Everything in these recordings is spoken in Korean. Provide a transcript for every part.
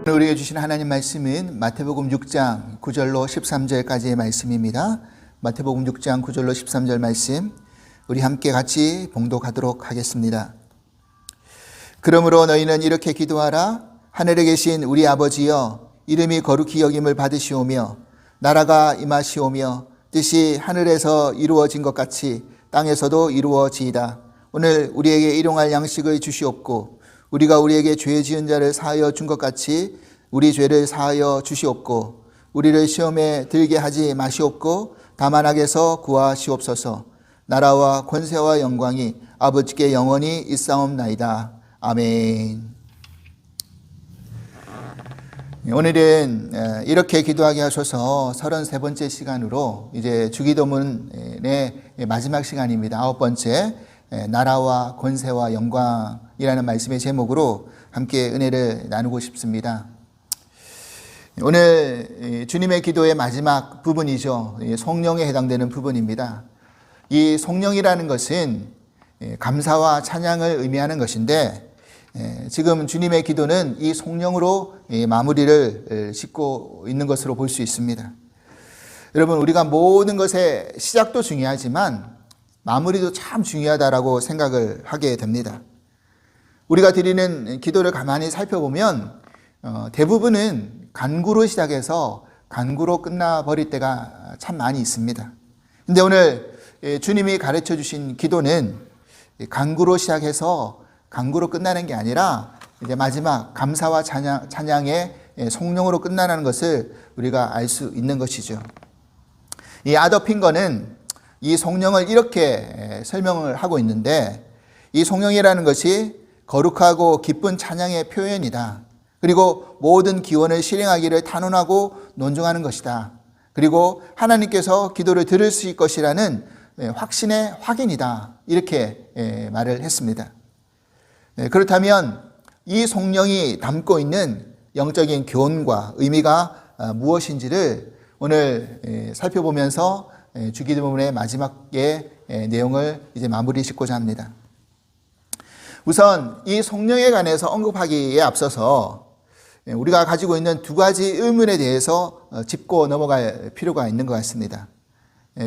오늘 우리에게 주신 하나님 말씀은 마태복음 6장 9절로 13절까지의 말씀입니다. 마태복음 6장 9절로 13절 말씀 우리 함께 같이 봉독하도록 하겠습니다. 그러므로 너희는 이렇게 기도하라. 하늘에 계신 우리 아버지여, 이름이 거룩히 여김을 받으시오며 나라가 임하시오며 뜻이 하늘에서 이루어진 것 같이 땅에서도 이루어지이다. 오늘 우리에게 일용할 양식을 주시옵고 우리가 우리에게 죄 지은 자를 사하여 준 것 같이 우리 죄를 사하여 주시옵고 우리를 시험에 들게 하지 마시옵고 다만 악에서 구하시옵소서. 나라와 권세와 영광이 아버지께 영원히 있사옵나이다. 아멘. 오늘은 이렇게 기도하게 하셔서 33번째 시간으로 이제 주기도문의 마지막 시간입니다. 9번째 나라와 권세와 영광이라는 말씀의 제목으로 함께 은혜를 나누고 싶습니다. 오늘 주님의 기도의 마지막 부분이죠. 성령에 해당되는 부분입니다. 이 성령이라는 것은 감사와 찬양을 의미하는 것인데 지금 주님의 기도는 이 성령으로 마무리를 짓고 있는 것으로 볼 수 있습니다. 여러분, 우리가 모든 것의 시작도 중요하지만 마무리도 참 중요하다라고 생각을 하게 됩니다. 우리가 드리는 기도를 가만히 살펴보면 대부분은 간구로 시작해서 간구로 끝나버릴 때가 참 많이 있습니다. 근데 오늘 주님이 가르쳐 주신 기도는 간구로 시작해서 간구로 끝나는 게 아니라 이제 마지막 감사와 찬양의 성령으로 끝나는 것을 우리가 알 수 있는 것이죠. 이 아더 핑거는 이 성령을 이렇게 설명을 하고 있는데, 이 성령이라는 것이 거룩하고 기쁜 찬양의 표현이다. 그리고 모든 기원을 실행하기를 탄원하고 논증하는 것이다. 그리고 하나님께서 기도를 들을 수 있을 것이라는 확신의 확인이다. 이렇게 말을 했습니다. 그렇다면 이 성령이 담고 있는 영적인 교훈과 의미가 무엇인지를 오늘 살펴보면서 주기도문의 마지막의 내용을 이제 마무리 짓고자 합니다. 우선 이 성령에 관해서 언급하기에 앞서서 우리가 가지고 있는 두 가지 의문에 대해서 짚고 넘어갈 필요가 있는 것 같습니다.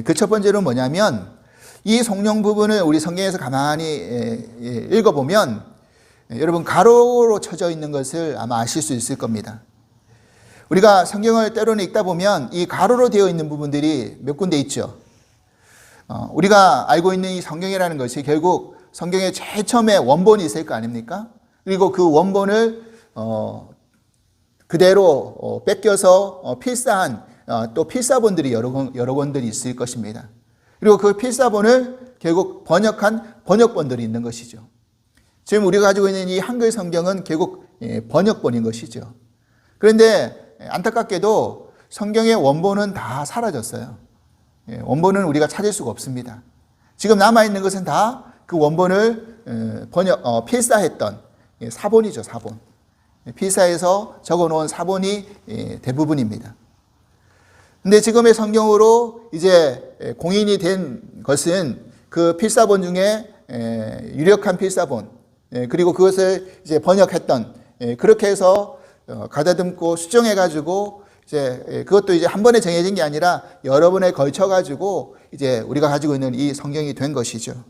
그 첫 번째로 뭐냐면, 이 성령 부분을 우리 성경에서 가만히 읽어보면 여러분 가로로 쳐져 있는 것을 아마 아실 수 있을 겁니다. 우리가 성경을 때로는 읽다 보면 이 가로로 되어 있는 부분들이 몇 군데 있죠. 우리가 알고 있는 이 성경이라는 것이 결국 성경의 제일 처음에 원본이 있을 거 아닙니까? 그리고 그 원본을 그대로 뺏겨서 필사한 또 필사본들이 여러 권들이 있을 것입니다. 그리고 그 필사본을 결국 번역한 번역본들이 있는 것이죠. 지금 우리가 가지고 있는 이 한글 성경은 결국 번역본인 것이죠. 그런데 안타깝게도 성경의 원본은 다 사라졌어요. 원본은 우리가 찾을 수가 없습니다. 지금 남아있는 것은 다 그 원본을 필사했던 사본이죠, 사본. 필사해서 적어놓은 사본이 대부분입니다. 근데 지금의 성경으로 이제 공인이 된 것은 그 필사본 중에 유력한 필사본, 그리고 그것을 이제 번역했던, 그렇게 해서 가다듬고 수정해가지고 이제 그것도 이제 한 번에 정해진 게 아니라 여러 번에 걸쳐가지고 이제 우리가 가지고 있는 이 성경이 된 것이죠.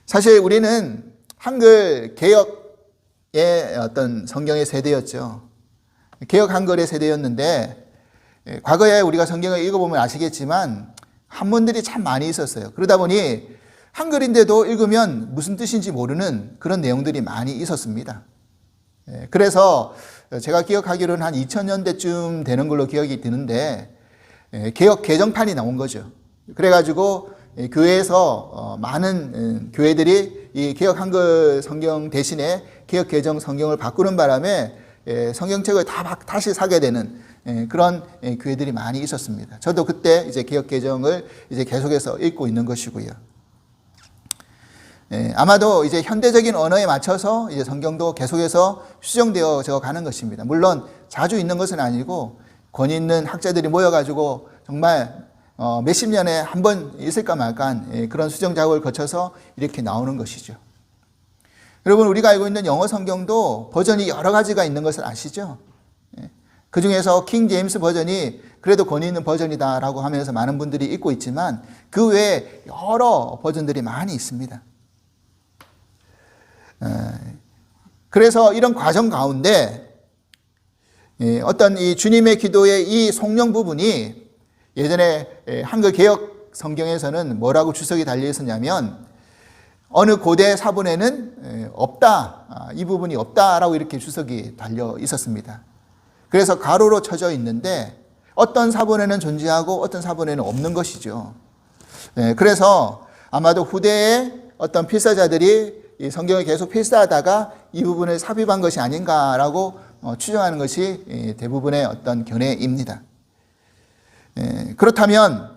사실 우리는 한글 개혁의 어떤 성경의 세대였죠. 개혁 한글의 세대였는데, 과거에 우리가 성경을 읽어보면 아시겠지만 한문들이 참 많이 있었어요. 그러다 보니 한글인데도 읽으면 무슨 뜻인지 모르는 그런 내용들이 많이 있었습니다. 그래서 제가 기억하기로는 한 2000년대쯤 되는 걸로 기억이 드는데 개혁 개정판이 나온 거죠. 그래가지고 교회에서 많은 교회들이 이 개혁 한글 성경 대신에 개혁 개정 성경을 바꾸는 바람에 성경책을 다시 사게 되는 그런 교회들이 많이 있었습니다. 저도 그때 이제 개혁 개정을 이제 계속해서 읽고 있는 것이고요. 아마도 이제 현대적인 언어에 맞춰서 이제 성경도 계속해서 수정되어 가는 것입니다. 물론 자주 있는 것은 아니고 권위 있는 학자들이 모여가지고 정말 몇십 년에 한 번 있을까 말까 그런 수정 작업을 거쳐서 이렇게 나오는 것이죠. 여러분, 우리가 알고 있는 영어 성경도 버전이 여러 가지가 있는 것을 아시죠? 그 중에서 킹 제임스 버전이 그래도 권위 있는 버전이다라고 하면서 많은 분들이 읽고 있지만 그 외에 여러 버전들이 많이 있습니다. 그래서 이런 과정 가운데 어떤 이 주님의 기도의 이 성령 부분이 예전에 한글 개역 성경에서는 뭐라고 주석이 달려 있었냐면 어느 고대 사본에는 없다, 이 부분이 없다라고 이렇게 주석이 달려 있었습니다. 그래서 가로로 쳐져 있는데 어떤 사본에는 존재하고 어떤 사본에는 없는 것이죠. 그래서 아마도 후대에 어떤 필사자들이 이 성경을 계속 필사하다가 이 부분을 삽입한 것이 아닌가라고 추정하는 것이 대부분의 어떤 견해입니다. 그렇다면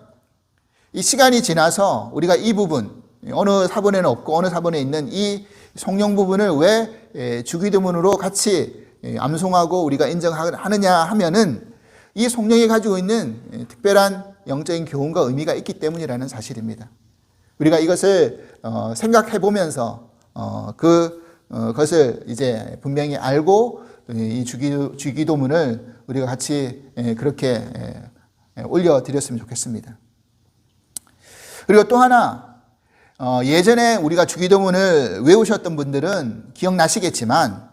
이 시간이 지나서 우리가 이 부분, 어느 사본에는 없고 어느 사본에 있는 이 성령 부분을 왜 주기도문으로 같이 암송하고 우리가 인정하느냐 하면은 이 성령이 가지고 있는 특별한 영적인 교훈과 의미가 있기 때문이라는 사실입니다. 우리가 이것을 생각해 보면서 그것을 이제 분명히 알고 이 주기도문을 우리가 같이 그렇게 올려드렸으면 좋겠습니다. 그리고 또 하나, 예전에 우리가 주기도문을 외우셨던 분들은 기억나시겠지만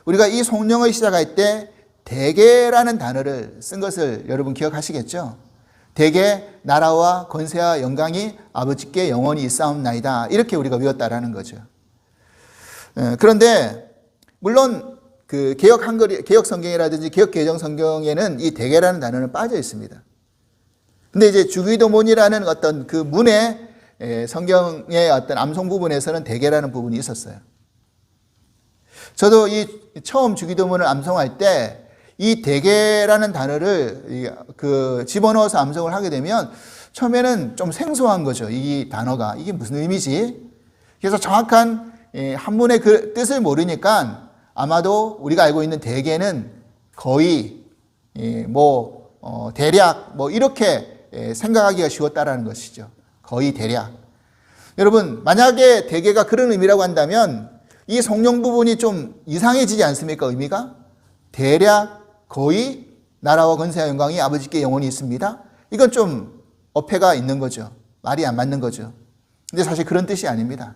우리가 이 성령을 시작할 때 대개라는 단어를 쓴 것을 여러분 기억하시겠죠? 대개 나라와 권세와 영광이 아버지께 영원히 있사옵나이다, 이렇게 우리가 외웠다라는 거죠. 그런데 물론 그 개역 성경이라든지 개역 개정 성경에는 이 대개라는 단어는 빠져 있습니다. 근데 이제 주기도문이라는 어떤 그 문의 성경의 어떤 암송 부분에서는 대개라는 부분이 있었어요. 저도 이 처음 주기도문을 암송할 때 이 대개라는 단어를 집어넣어서 암송을 하게 되면 처음에는 좀 생소한 거죠. 이 단어가 이게 무슨 의미지? 그래서 정확한 한문의 그 뜻을 모르니까 아마도 우리가 알고 있는 대개는 거의 대략 이렇게 생각하기가 쉬웠다라는 것이죠. 거의 대략. 여러분, 만약에 대개가 그런 의미라고 한다면 이 성령 부분이 좀 이상해지지 않습니까? 의미가? 대략, 거의, 나라와 권세와 영광이 아버지께 영원히 있습니다. 이건 좀 어폐가 있는 거죠. 말이 안 맞는 거죠. 근데 사실 그런 뜻이 아닙니다.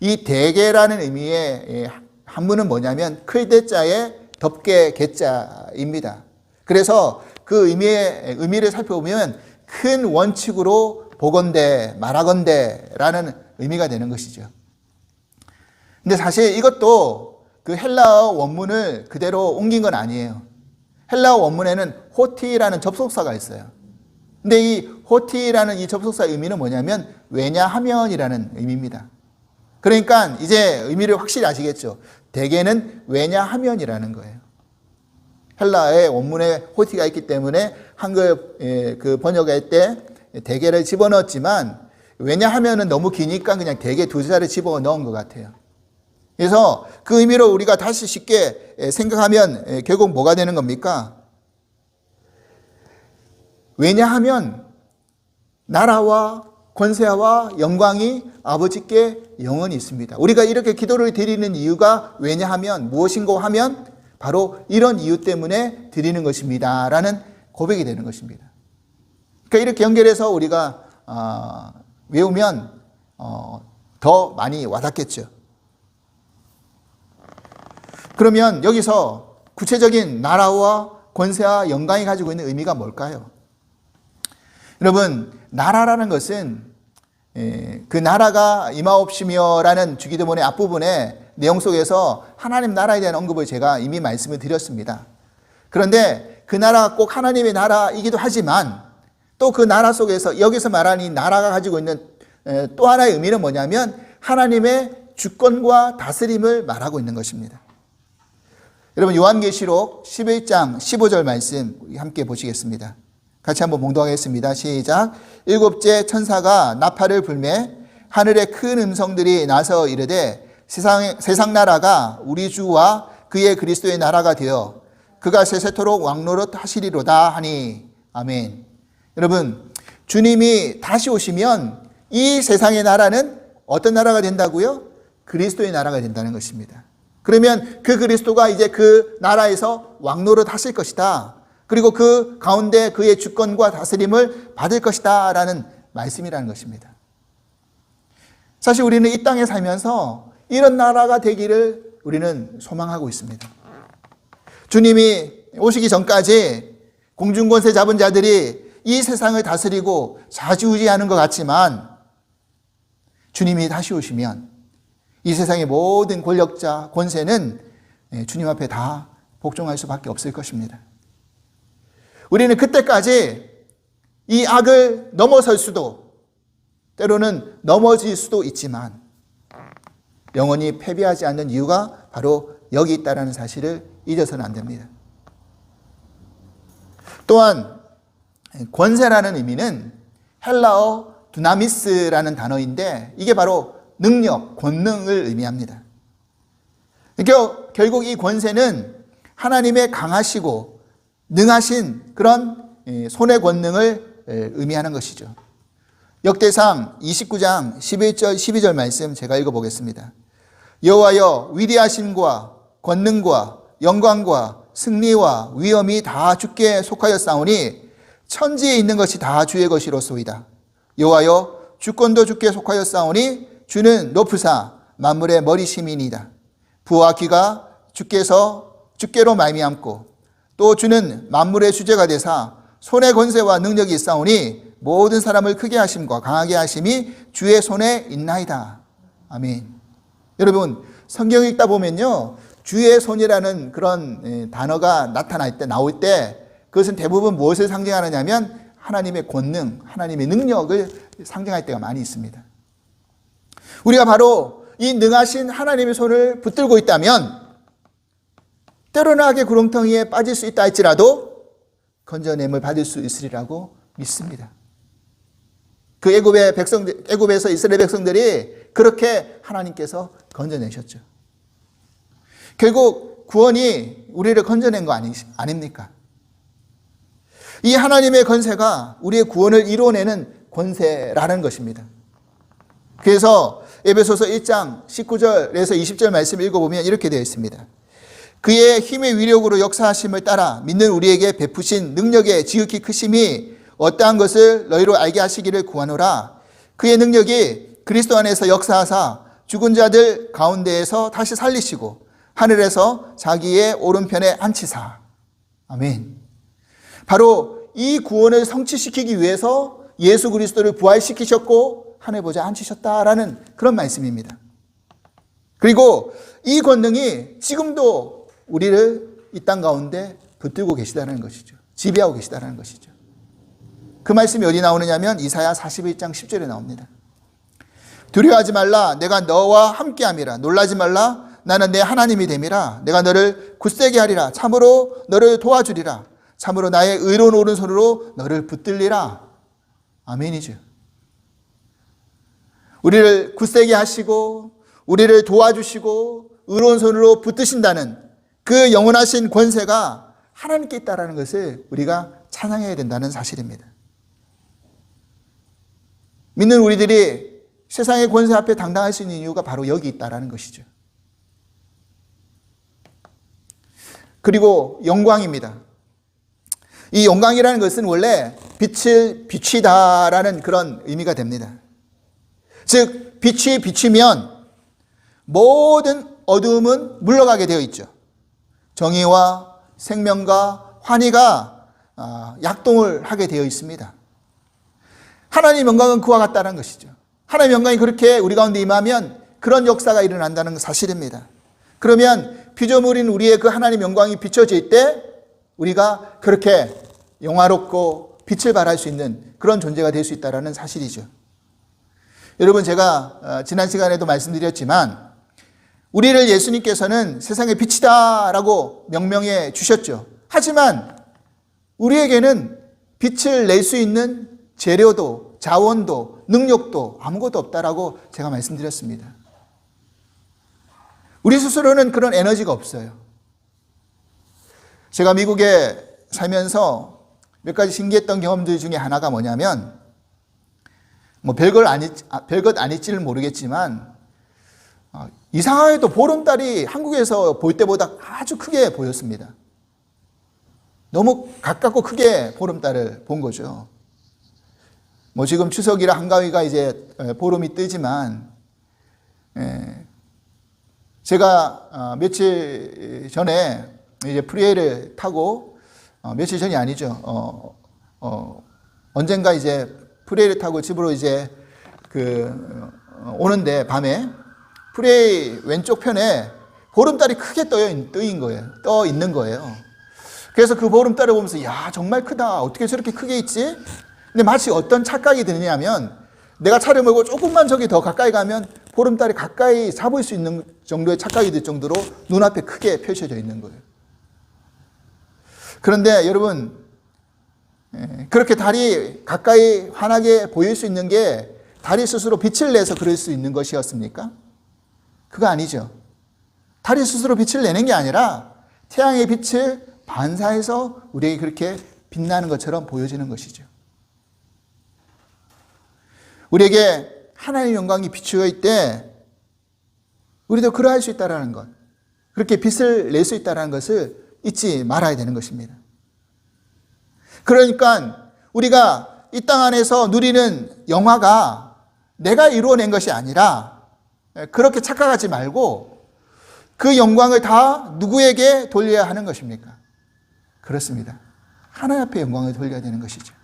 이 대개라는 의미의 한문은 뭐냐면 클대자에 덮개 개자입니다. 그래서 그 의미를 살펴보면 큰 원칙으로 보건대, 말하건대라는 의미가 되는 것이죠. 근데 사실 이것도 그 헬라어 원문을 그대로 옮긴 건 아니에요. 헬라어 원문에는 호티라는 접속사가 있어요. 근데 이 호티라는 이 접속사의 의미는 뭐냐면 왜냐하면이라는 의미입니다. 그러니까 이제 의미를 확실히 아시겠죠. 대개는 왜냐하면이라는 거예요. 헬라의 원문에 호티가 있기 때문에 한글 그 번역할 때 대개를 집어넣었지만 왜냐하면은 너무 기니까 그냥 대개 두 자를 집어넣은 것 같아요. 그래서 그 의미로 우리가 다시 쉽게 생각하면 결국 뭐가 되는 겁니까? 왜냐하면 나라와 권세와 영광이 아버지께 영원히 있습니다. 우리가 이렇게 기도를 드리는 이유가 왜냐하면 무엇인고 하면 바로 이런 이유 때문에 드리는 것입니다 라는 고백이 되는 것입니다. 그러니까 이렇게 연결해서 우리가 외우면 더 많이 와닿겠죠. 그러면 여기서 구체적인 나라와 권세와 영광이 가지고 있는 의미가 뭘까요? 여러분, 나라라는 것은 그 나라가 임하옵시며라는 주기도문의 앞부분에 내용 속에서 하나님 나라에 대한 언급을 제가 이미 말씀을 드렸습니다. 그런데 그 나라가 꼭 하나님의 나라이기도 하지만 또 그 나라 속에서 여기서 말하는 이 나라가 가지고 있는 또 하나의 의미는 뭐냐면 하나님의 주권과 다스림을 말하고 있는 것입니다. 여러분, 요한계시록 11장 15절 말씀 함께 보시겠습니다. 같이 한번 봉독하겠습니다. 시작. 일곱째 천사가 나팔을 불매 하늘에 큰 음성들이 나서 이르되 세상 나라가 우리 주와 그의 그리스도의 나라가 되어 그가 세세토록 왕노릇 하시리로다 하니. 아멘. 여러분, 주님이 다시 오시면 이 세상의 나라는 어떤 나라가 된다고요? 그리스도의 나라가 된다는 것입니다. 그러면 그 그리스도가 이제 그 나라에서 왕노릇 하실 것이다. 그리고 그 가운데 그의 주권과 다스림을 받을 것이다 라는 말씀이라는 것입니다. 사실 우리는 이 땅에 살면서 이런 나라가 되기를 우리는 소망하고 있습니다. 주님이 오시기 전까지 공중권세 잡은 자들이 이 세상을 다스리고 좌지우지하는 것 같지만 주님이 다시 오시면 이 세상의 모든 권력자, 권세는 주님 앞에 다 복종할 수밖에 없을 것입니다. 우리는 그때까지 이 악을 넘어설 수도, 때로는 넘어질 수도 있지만 영원히 패배하지 않는 이유가 바로 여기 있다는 사실을 잊어서는 안 됩니다. 또한 권세라는 의미는 헬라어 두나미스라는 단어인데 이게 바로 능력, 권능을 의미합니다. 그러니까 결국 이 권세는 하나님의 강하시고 능하신 그런 손의 권능을 의미하는 것이죠. 역대상 29장 11절 12절 말씀 제가 읽어보겠습니다. 여호와여 위대하심과 권능과 영광과 승리와 위엄이 다 주께 속하였사오니 천지에 있는 것이 다 주의 것이로소이다. 여호와여 주권도 주께 속하였사오니 주는 높으사 만물의 머리심이니이다. 부와 귀가 주께로 말미암고 또 주는 만물의 주제가 되사 손의 권세와 능력이 있사오니 모든 사람을 크게 하심과 강하게 하심이 주의 손에 있나이다. 아멘. 여러분 성경 읽다 보면요 주의 손이라는 그런 단어가 나올 때 그것은 대부분 무엇을 상징하느냐면 하나님의 권능, 하나님의 능력을 상징할 때가 많이 있습니다. 우리가 바로 이 능하신 하나님의 손을 붙들고 있다면 때로는 악의 구렁텅이에 빠질 수 있다 할지라도 건져냄을 받을 수 있으리라고 믿습니다. 그 애굽에서 이스라엘 백성들이 그렇게 하나님께서 건져내셨죠. 결국 구원이 우리를 건져낸 거 아닙니까? 이 하나님의 권세가 우리의 구원을 이루어내는 권세라는 것입니다. 그래서 에베소서 1장 19절에서 20절 말씀 읽어보면 이렇게 되어 있습니다. 그의 힘의 위력으로 역사하심을 따라 믿는 우리에게 베푸신 능력의 지극히 크심이 어떠한 것을 너희로 알게 하시기를 구하노라. 그의 능력이 그리스도 안에서 역사하사 죽은 자들 가운데에서 다시 살리시고 하늘에서 자기의 오른편에 앉히사. 아멘. 바로 이 구원을 성취시키기 위해서 예수 그리스도를 부활시키셨고 하늘 보좌에 앉히셨다라는 그런 말씀입니다. 그리고 이 권능이 지금도 우리를 이 땅 가운데 붙들고 계시다는 것이죠. 지배하고 계시다는 것이죠. 그 말씀이 어디 나오느냐면 이사야 41장 10절에 나옵니다. 두려워하지 말라. 내가 너와 함께함이라. 놀라지 말라. 나는 내 하나님이 됨이라. 내가 너를 굳세게 하리라. 참으로 너를 도와주리라. 참으로 나의 의로운 오른손으로 너를 붙들리라. 아멘이죠. 우리를 굳세게 하시고 우리를 도와주시고 의로운 손으로 붙드신다는 그 영원하신 권세가 하나님께 있다는 것을 우리가 찬양해야 된다는 사실입니다. 믿는 우리들이 세상의 권세 앞에 당당할 수 있는 이유가 바로 여기 있다는 것이죠. 그리고 영광입니다. 이 영광이라는 것은 원래 빛을 비추다라는 그런 의미가 됩니다. 즉 빛이 비추면 모든 어두움은 물러가게 되어 있죠. 정의와 생명과 환희가 약동을 하게 되어 있습니다. 하나님의 영광은 그와 같다는 것이죠. 하나님의 영광이 그렇게 우리 가운데 임하면 그런 역사가 일어난다는 사실입니다. 그러면 피조물인 우리의 그 하나님의 영광이 비춰질 때 우리가 그렇게 영화롭고 빛을 발할 수 있는 그런 존재가 될 수 있다는 사실이죠. 여러분 제가 지난 시간에도 말씀드렸지만 우리를 예수님께서는 세상의 빛이다라고 명명해 주셨죠. 하지만 우리에게는 빛을 낼 수 있는 재료도 자원도 능력도 아무것도 없다라고 제가 말씀드렸습니다. 우리 스스로는 그런 에너지가 없어요. 제가 미국에 살면서 몇 가지 신기했던 경험들 중에 하나가 뭐냐면 별것 아닐지는 모르겠지만 이상하게도 보름달이 한국에서 볼 때보다 아주 크게 보였습니다. 너무 가깝고 크게 보름달을 본 거죠. 뭐 지금 추석이라 한가위가 이제 보름이 뜨지만, 제가 며칠 전에 이제 프리웨이를 타고, 며칠 전이 아니죠. 언젠가 이제 프리웨이를 타고 집으로 이제 오는데 밤에 프리웨이 왼쪽 편에 보름달이 크게 떠 있는 거예요. 그래서 그 보름달을 보면서 야, 정말 크다. 어떻게 저렇게 크게 있지? 근데 마치 어떤 착각이 드느냐면, 내가 차를 몰고 조금만 저기 더 가까이 가면 보름달이 가까이 잡을 수 있는 정도의 착각이 들 정도로 눈앞에 크게 펼쳐져 있는 거예요. 그런데 여러분, 그렇게 달이 가까이 환하게 보일 수 있는 게 달이 스스로 빛을 내서 그럴 수 있는 것이었습니까? 그거 아니죠. 달이 스스로 빛을 내는 게 아니라 태양의 빛을 반사해서 우리에게 그렇게 빛나는 것처럼 보여지는 것이죠. 우리에게 하나님의 영광이 비추어 있때 우리도 그러할 수 있다는 것, 그렇게 빛을 낼 수 있다는 것을 잊지 말아야 되는 것입니다. 그러니까 우리가 이 땅 안에서 누리는 영화가 내가 이루어낸 것이 아니라, 그렇게 착각하지 말고 그 영광을 다 누구에게 돌려야 하는 것입니까? 그렇습니다. 하나님 앞에 영광을 돌려야 되는 것이죠.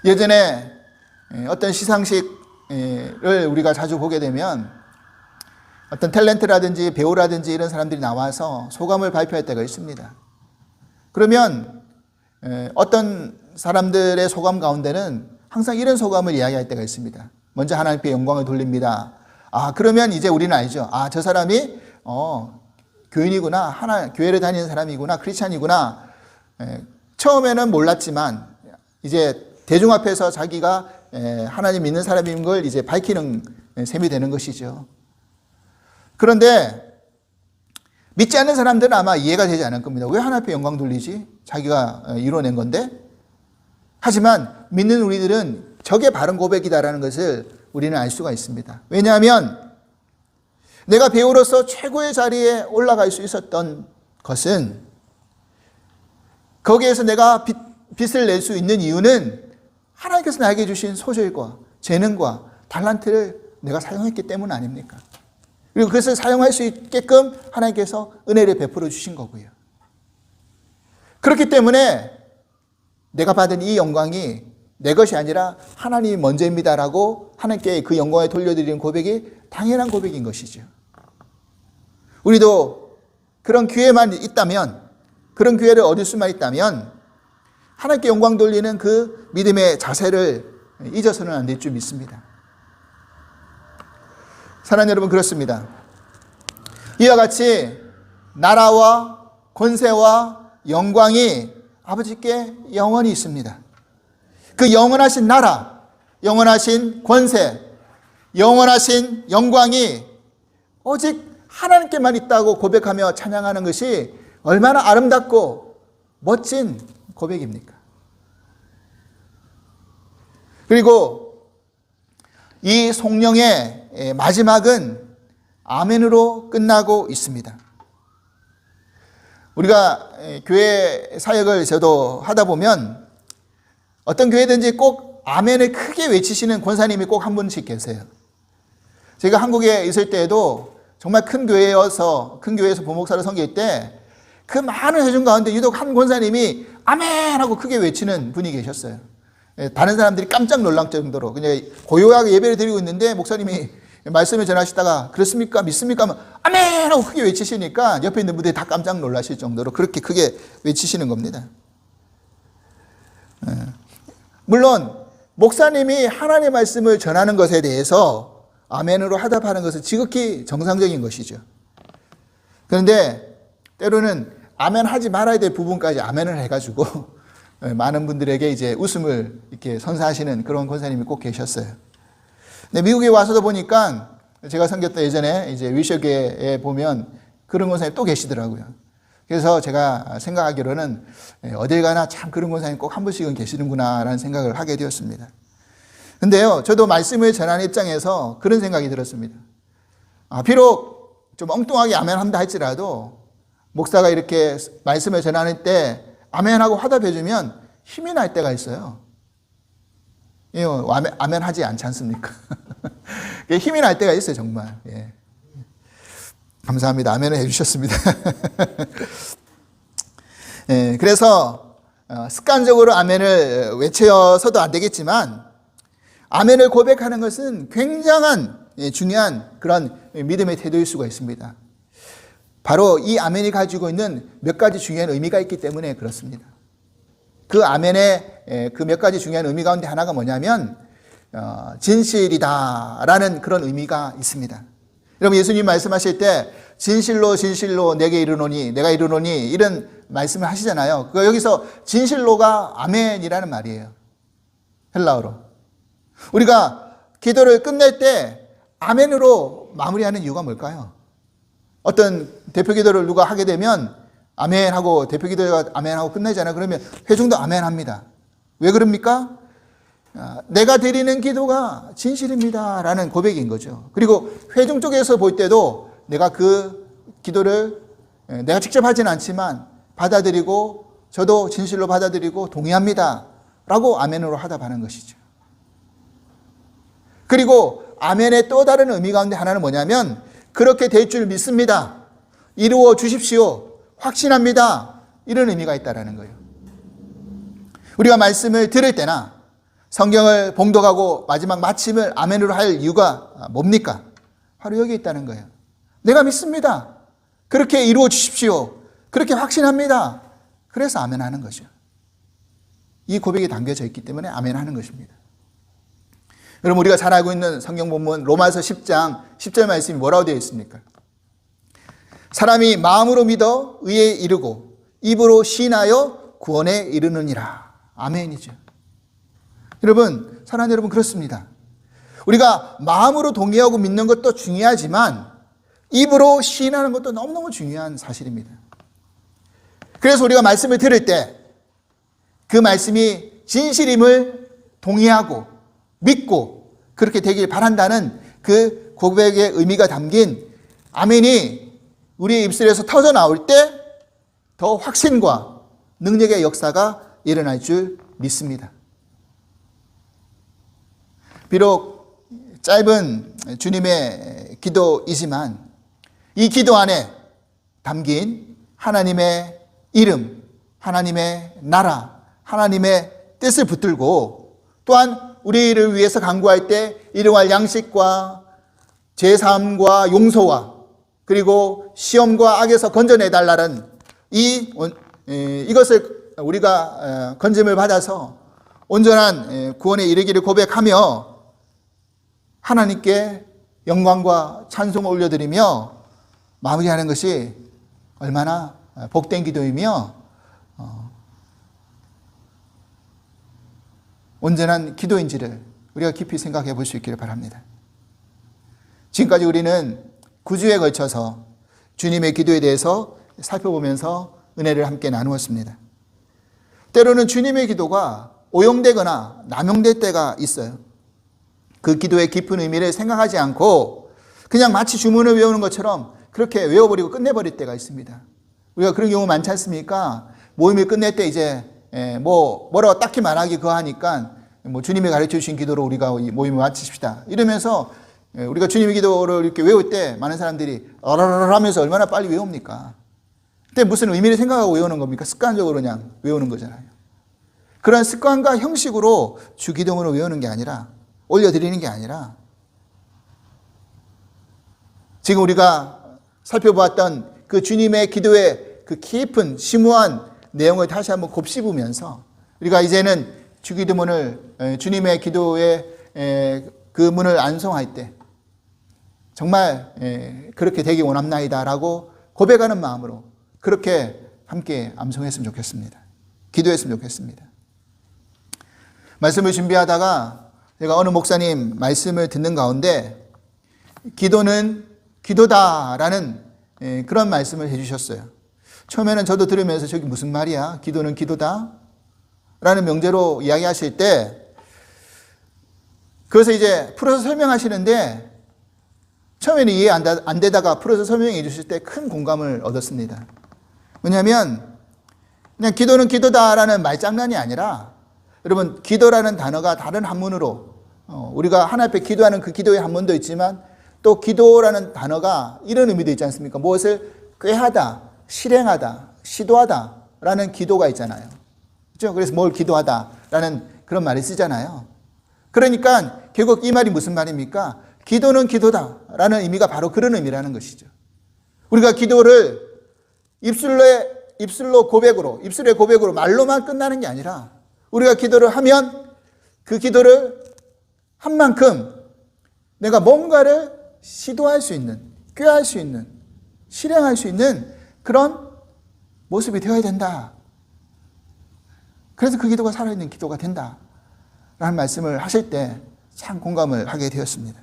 예전에 어떤 시상식을 우리가 자주 보게 되면 어떤 탤런트라든지 배우라든지 이런 사람들이 나와서 소감을 발표할 때가 있습니다. 그러면 어떤 사람들의 소감 가운데는 항상 이런 소감을 이야기할 때가 있습니다. 먼저 하나님께 영광을 돌립니다. 그러면 이제 우리는 알죠. 저 사람이 교인이구나, 교회를 다니는 사람이구나, 크리스찬이구나. 처음에는 몰랐지만 이제 대중 앞에서 자기가 하나님 믿는 사람인 걸 이제 밝히는 셈이 되는 것이죠. 그런데 믿지 않는 사람들은 아마 이해가 되지 않을 겁니다. 왜 하나님 앞에 영광 돌리지? 자기가 이뤄낸 건데. 하지만 믿는 우리들은 저게 바른 고백이다라는 것을 우리는 알 수가 있습니다. 왜냐하면 내가 배우로서 최고의 자리에 올라갈 수 있었던 것은, 거기에서 내가 빛을 낼 수 있는 이유는 하나님께서 나에게 주신 소질과 재능과 달란트를 내가 사용했기 때문 아닙니까? 그리고 그것을 사용할 수 있게끔 하나님께서 은혜를 베풀어 주신 거고요. 그렇기 때문에 내가 받은 이 영광이 내 것이 아니라 하나님이 먼저입니다라고 하나님께 그 영광을 돌려드리는 고백이 당연한 고백인 것이죠. 우리도 그런 기회만 있다면, 그런 기회를 얻을 수만 있다면 하나님께 영광 돌리는 그 믿음의 자세를 잊어서는 안 될 줄 믿습니다. 사랑하는 여러분, 그렇습니다. 이와 같이 나라와 권세와 영광이 아버지께 영원히 있습니다. 그 영원하신 나라, 영원하신 권세, 영원하신 영광이 오직 하나님께만 있다고 고백하며 찬양하는 것이 얼마나 아름답고 멋진 고백입니까? 그리고 이 송영의 마지막은 아멘으로 끝나고 있습니다. 우리가 교회 사역을 저도 하다 보면 어떤 교회든지 꼭 아멘을 크게 외치시는 권사님이 꼭 한 분씩 계세요. 제가 한국에 있을 때에도 정말 큰 교회에서 부목사를 섬길 때 그 많은 회중 가운데 유독 한 권사님이 아멘 하고 크게 외치는 분이 계셨어요. 다른 사람들이 깜짝 놀랄 정도로 그냥 고요하게 예배를 드리고 있는데 목사님이 말씀을 전하시다가 그렇습니까? 믿습니까? 하면 아멘 하고 크게 외치시니까 옆에 있는 분들이 다 깜짝 놀라실 정도로 그렇게 크게 외치시는 겁니다. 물론 목사님이 하나님의 말씀을 전하는 것에 대해서 아멘으로 화답하는 것은 지극히 정상적인 것이죠. 그런데 때로는 아멘 하지 말아야 될 부분까지 아멘을 해가지고 많은 분들에게 이제 웃음을 이렇게 선사하시는 그런 권사님이 꼭 계셨어요. 근데 미국에 와서도 보니까 제가 섬겼던 예전에 이제 위셔교회에 보면 그런 권사님 또 계시더라고요. 그래서 제가 생각하기로는 어딜 가나 참 그런 권사님 꼭 한 분씩은 계시는구나라는 생각을 하게 되었습니다. 근데요, 저도 말씀을 전하는 입장에서 그런 생각이 들었습니다. 비록 좀 엉뚱하게 아멘 한다 할지라도 목사가 이렇게 말씀을 전하는 때 아멘하고 화답해주면 힘이 날 때가 있어요. 아멘 하지 않지 않습니까? 힘이 날 때가 있어요, 정말. 예. 감사합니다. 아멘을 해주셨습니다. 예, 그래서 습관적으로 아멘을 외쳐서도 안 되겠지만 아멘을 고백하는 것은 굉장한 중요한 그런 믿음의 태도일 수가 있습니다. 바로 이 아멘이 가지고 있는 몇 가지 중요한 의미가 있기 때문에 그렇습니다. 그 아멘의 그 몇 가지 중요한 의미 가운데 하나가 뭐냐면 진실이다라는 그런 의미가 있습니다. 여러분 예수님 말씀하실 때 진실로 진실로 내게 이르노니 내가 이르노니 이런 말씀을 하시잖아요. 여기서 진실로가 아멘이라는 말이에요. 헬라어로. 우리가 기도를 끝낼 때 아멘으로 마무리하는 이유가 뭘까요? 어떤 대표 기도를 누가 하게 되면 아멘하고 대표 기도가 아멘하고 끝내잖아요. 그러면 회중도 아멘합니다. 왜 그럽니까? 내가 드리는 기도가 진실입니다 라는 고백인 거죠. 그리고 회중 쪽에서 볼 때도 내가 그 기도를 내가 직접 하진 않지만 받아들이고 저도 진실로 받아들이고 동의합니다 라고 아멘으로 화답하는 것이죠. 그리고 아멘의 또 다른 의미 가운데 하나는 뭐냐면 그렇게 될 줄 믿습니다. 이루어 주십시오. 확신합니다. 이런 의미가 있다는 거예요. 우리가 말씀을 들을 때나 성경을 봉독하고 마지막 마침을 아멘으로 할 이유가 뭡니까? 바로 여기 있다는 거예요. 내가 믿습니다. 그렇게 이루어 주십시오. 그렇게 확신합니다. 그래서 아멘하는 거죠. 이 고백이 담겨져 있기 때문에 아멘하는 것입니다. 여러분 우리가 잘 알고 있는 성경 본문 로마서 10장 10절 말씀이 뭐라고 되어 있습니까? 사람이 마음으로 믿어 의에 이르고 입으로 시인하여 구원에 이르느니라. 아멘이죠. 여러분 사랑하는 여러분 그렇습니다. 우리가 마음으로 동의하고 믿는 것도 중요하지만 입으로 시인하는 것도 너무너무 중요한 사실입니다. 그래서 우리가 말씀을 들을 때 그 말씀이 진실임을 동의하고 믿고 그렇게 되길 바란다는 그 고백의 의미가 담긴 아멘이 우리의 입술에서 터져 나올 때 더 확신과 능력의 역사가 일어날 줄 믿습니다. 비록 짧은 주님의 기도이지만 이 기도 안에 담긴 하나님의 이름, 하나님의 나라, 하나님의 뜻을 붙들고 또한 우리를 위해서 간구할 때 일용할 양식과 제사함과 용서와 그리고 시험과 악에서 건져내달라는 이것을 우리가 건짐을 받아서 온전한 구원에 이르기를 고백하며 하나님께 영광과 찬송을 올려드리며 마무리하는 것이 얼마나 복된 기도이며 온전한 기도인지를 우리가 깊이 생각해 볼 수 있기를 바랍니다. 지금까지 우리는 9주에 걸쳐서 주님의 기도에 대해서 살펴보면서 은혜를 함께 나누었습니다. 때로는 주님의 기도가 오용되거나 남용될 때가 있어요. 그 기도의 깊은 의미를 생각하지 않고 그냥 마치 주문을 외우는 것처럼 그렇게 외워버리고 끝내버릴 때가 있습니다. 우리가 그런 경우 많지 않습니까? 모임을 끝낼 때 이제 뭐라고 딱히 말하기 그하니까 주님이 가르쳐 주신 기도로 우리가 이 모임을 마치십시다. 이러면서 우리가 주님의 기도를 이렇게 외울 때 많은 사람들이 어라라라 하면서 얼마나 빨리 외웁니까? 그때 무슨 의미를 생각하고 외우는 겁니까? 습관적으로 그냥 외우는 거잖아요. 그런 습관과 형식으로 주기도문을 외우는 게 아니라 올려드리는 게 아니라 지금 우리가 살펴보았던 그 주님의 기도의 그 깊은 심오한 내용을 다시 한번 곱씹으면서 우리가 이제는 주기도문을 주님의 기도의 그 문을 안송할 때 정말 그렇게 되기 원합나이다라고 고백하는 마음으로 그렇게 함께 암송했으면 좋겠습니다. 기도했으면 좋겠습니다. 말씀을 준비하다가 제가 어느 목사님 말씀을 듣는 가운데 기도는 기도다라는 그런 말씀을 해주셨어요. 처음에는 저도 들으면서 저기 무슨 말이야? 기도는 기도다? 라는 명제로 이야기하실 때 그래서 이제 풀어서 설명하시는데 처음에는 이해 안 되다가 풀어서 설명해 주실 때 큰 공감을 얻었습니다. 왜냐하면 그냥 기도는 기도다라는 말장난이 아니라 여러분 기도라는 단어가 다른 한문으로 우리가 하나님 앞에 기도하는 그 기도의 한문도 있지만 또 기도라는 단어가 이런 의미도 있지 않습니까? 무엇을 꾀하다, 실행하다, 시도하다라는 기도가 있잖아요. 그렇죠? 그래서 뭘 기도하다라는 그런 말을 쓰잖아요. 그러니까 결국 이 말이 무슨 말입니까? 기도는 기도다라는 의미가 바로 그런 의미라는 것이죠. 우리가 기도를 입술의 고백으로 말로만 끝나는 게 아니라 우리가 기도를 하면 그 기도를 한 만큼 내가 뭔가를 시도할 수 있는, 꾀할 수 있는, 실행할 수 있는 그런 모습이 되어야 된다. 그래서 그 기도가 살아있는 기도가 된다. 라는 말씀을 하실 때 참 공감을 하게 되었습니다.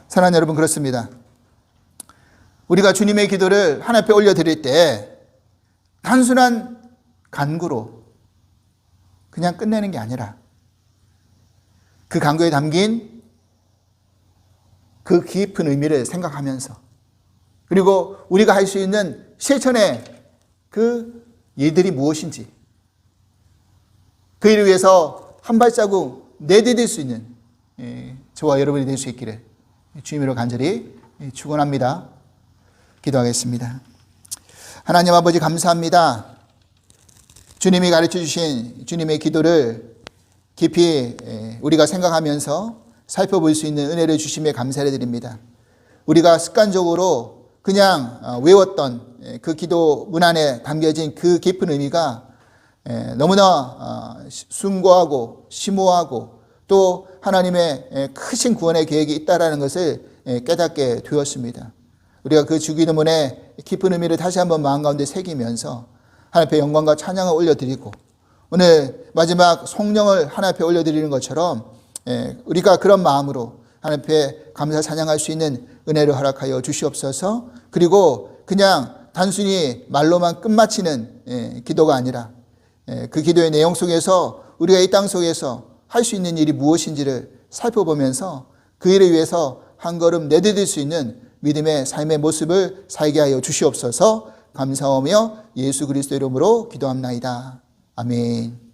사랑하는 여러분, 그렇습니다. 우리가 주님의 기도를 하나님 앞에 올려드릴 때 단순한 간구로 그냥 끝내는 게 아니라 그 간구에 담긴 그 깊은 의미를 생각하면서 그리고 우리가 할 수 있는 실천의 그 일들이 무엇인지 그 일을 위해서 한 발자국 내디딜 수 있는 저와 여러분이 될 수 있기를 주님으로 간절히 축원합니다. 기도하겠습니다. 하나님 아버지 감사합니다. 주님이 가르쳐 주신 주님의 기도를 깊이 우리가 생각하면서 살펴볼 수 있는 은혜를 주심에 감사를 드립니다. 우리가 습관적으로 그냥 외웠던 그 기도 문안에 담겨진 그 깊은 의미가 너무나 숭고하고 심오하고 또 하나님의 크신 구원의 계획이 있다는 것을 깨닫게 되었습니다. 우리가 그 주기도문의 깊은 의미를 다시 한번 마음 가운데 새기면서 하나님 앞에 영광과 찬양을 올려드리고 오늘 마지막 성령을 하나님 앞에 올려드리는 것처럼 우리가 그런 마음으로 하나님 앞에 감사 찬양할 수 있는 은혜를 허락하여 주시옵소서. 그리고 그냥 단순히 말로만 끝마치는 기도가 아니라 그 기도의 내용 속에서 우리가 이 땅 속에서 할 수 있는 일이 무엇인지를 살펴보면서 그 일을 위해서 한 걸음 내디딜 수 있는 믿음의 삶의 모습을 살게 하여 주시옵소서. 감사하며 예수 그리스도 이름으로 기도합나이다. 아멘.